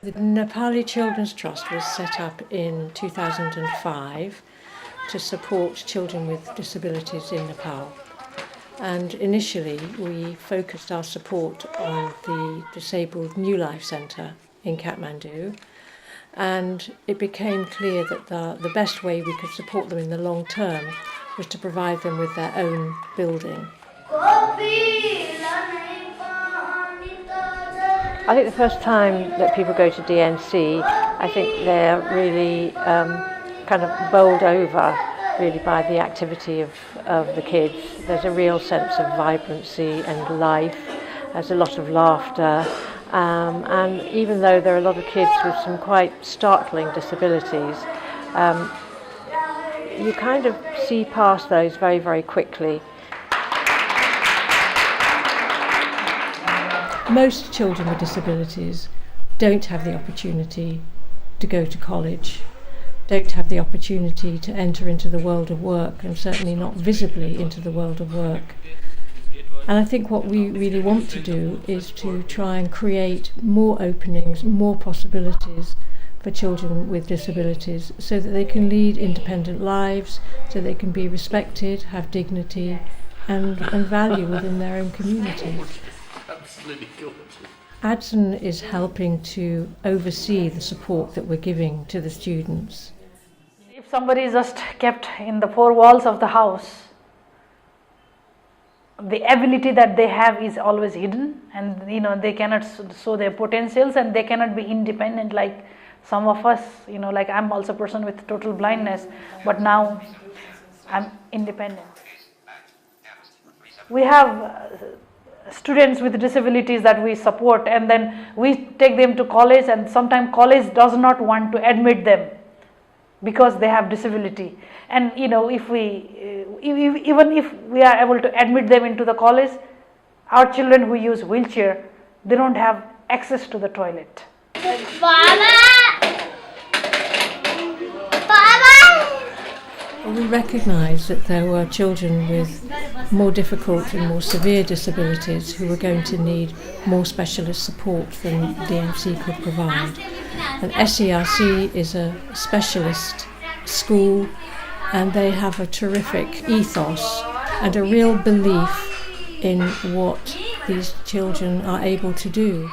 The Nepali Children's Trust was set up in 2005 to support children with disabilities in Nepal. And initially we focused our support on the Disabled New Life Centre in Kathmandu, and it became clear that the best way we could support them in the long term was to provide them with their own building. I think the first time that people go to DNC, I think they're really kind of bowled over really by the activity of the kids. There's a real sense of vibrancy and life. There's a lot of laughter. And even though there are a lot of kids with some quite startling disabilities, you kind of see past those very, very quickly. Most children with disabilities don't have the opportunity to go to college, don't have the opportunity to enter into the world of work, and certainly not visibly into the world of work. And I think what we really want to do is to try and create more openings, more possibilities for children with disabilities so that they can lead independent lives, so they can be respected, have dignity and value within their own community. Adson is helping to oversee the support that we're giving to the students. If somebody is just kept in the four walls of the house, the ability that they have is always hidden, and they cannot show their potentials, and they cannot be independent like some of us. Like I'm also a person with total blindness, but now I'm independent. We have students with disabilities that we support, and then we take them to college, and sometimes college does not want to admit them because they have disability. And if even if we are able to admit them into the college, our children who use wheelchair, they don't have access to the toilet. We recognise that there were children with more difficult and more severe disabilities who were going to need more specialist support than DMC could provide. And SERC is a specialist school, and they have a terrific ethos and a real belief in what these children are able to do.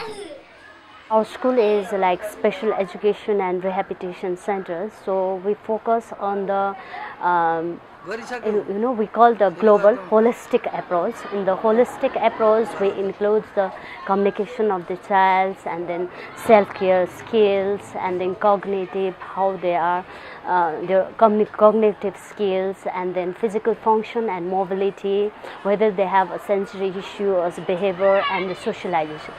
Our school is like special education and rehabilitation centers, so we focus on the we call the global holistic approach. In the holistic approach, we include the communication of the child, and then self-care skills, and then cognitive, how they are, their cognitive skills, and then physical function and mobility, whether they have a sensory issue or behavior, and the socialization.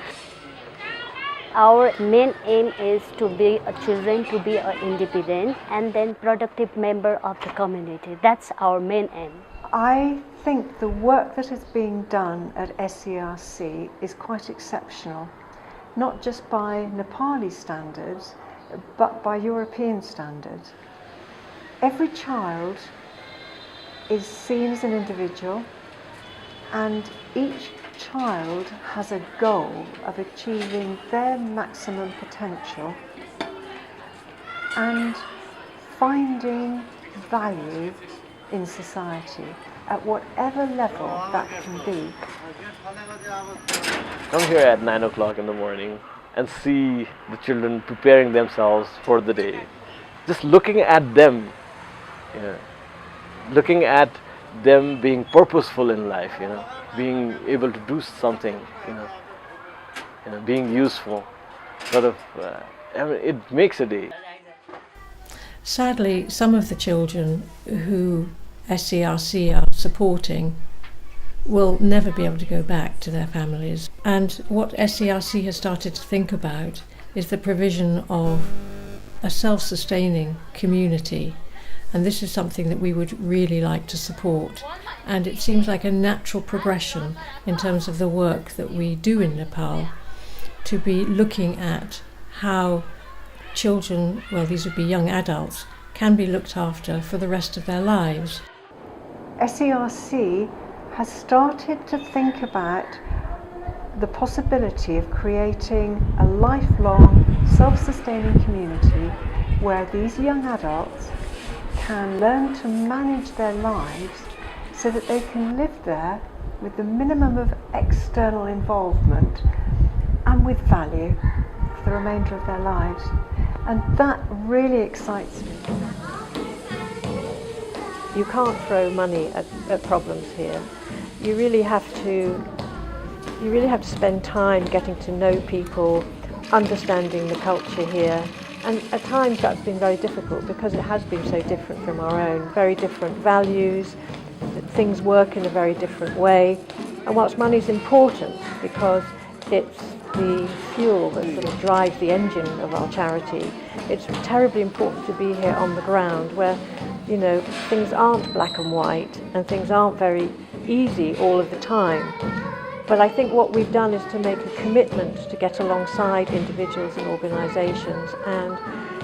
Our main aim is to be children to be an independent and then productive member of the community. That's our main aim. I think the work that is being done at SERC is quite exceptional, not just by Nepali standards, but by European standards. Every child is seen as an individual, and each child has a goal of achieving their maximum potential and finding value in society at whatever level that can be. Come here at 9 o'clock in the morning and see the children preparing themselves for the day. Just looking at them, looking at them being purposeful in life, being able to do something, being useful, it makes a day. Sadly, some of the children who SERC are supporting will never be able to go back to their families. And what SERC has started to think about is the provision of a self-sustaining community. And this is something that we would really like to support. And it seems like a natural progression in terms of the work that we do in Nepal to be looking at how children, well, these would be young adults, can be looked after for the rest of their lives. SERC has started to think about the possibility of creating a lifelong, self-sustaining community where these young adults can learn to manage their lives so that they can live there with the minimum of external involvement and with value for the remainder of their lives. And that really excites me. You can't throw money at problems here. You really have to spend time getting to know people, understanding the culture here. And at times that's been very difficult because it has been so different from our own, very different values, things work in a very different way. And whilst money's important because it's the fuel that sort of drives the engine of our charity, it's terribly important to be here on the ground where, you know, things aren't black and white and things aren't very easy all of the time. But I think what we've done is to make a commitment to get alongside individuals and organisations, and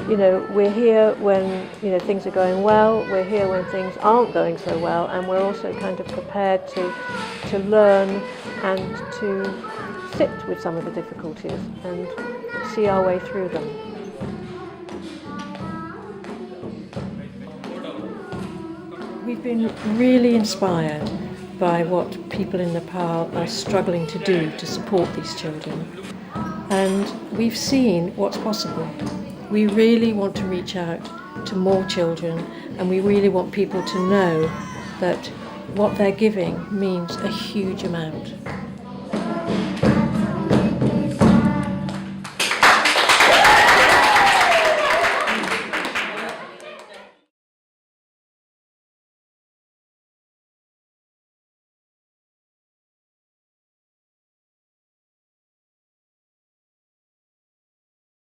you know, we're here when, you know, things are going well, we're here when things aren't going so well, and we're also kind of prepared to learn and to sit with some of the difficulties and see our way through them. We've been really inspired by what people in Nepal are struggling to do to support these children. And we've seen what's possible. We really want to reach out to more children, and we really want people to know that what they're giving means a huge amount.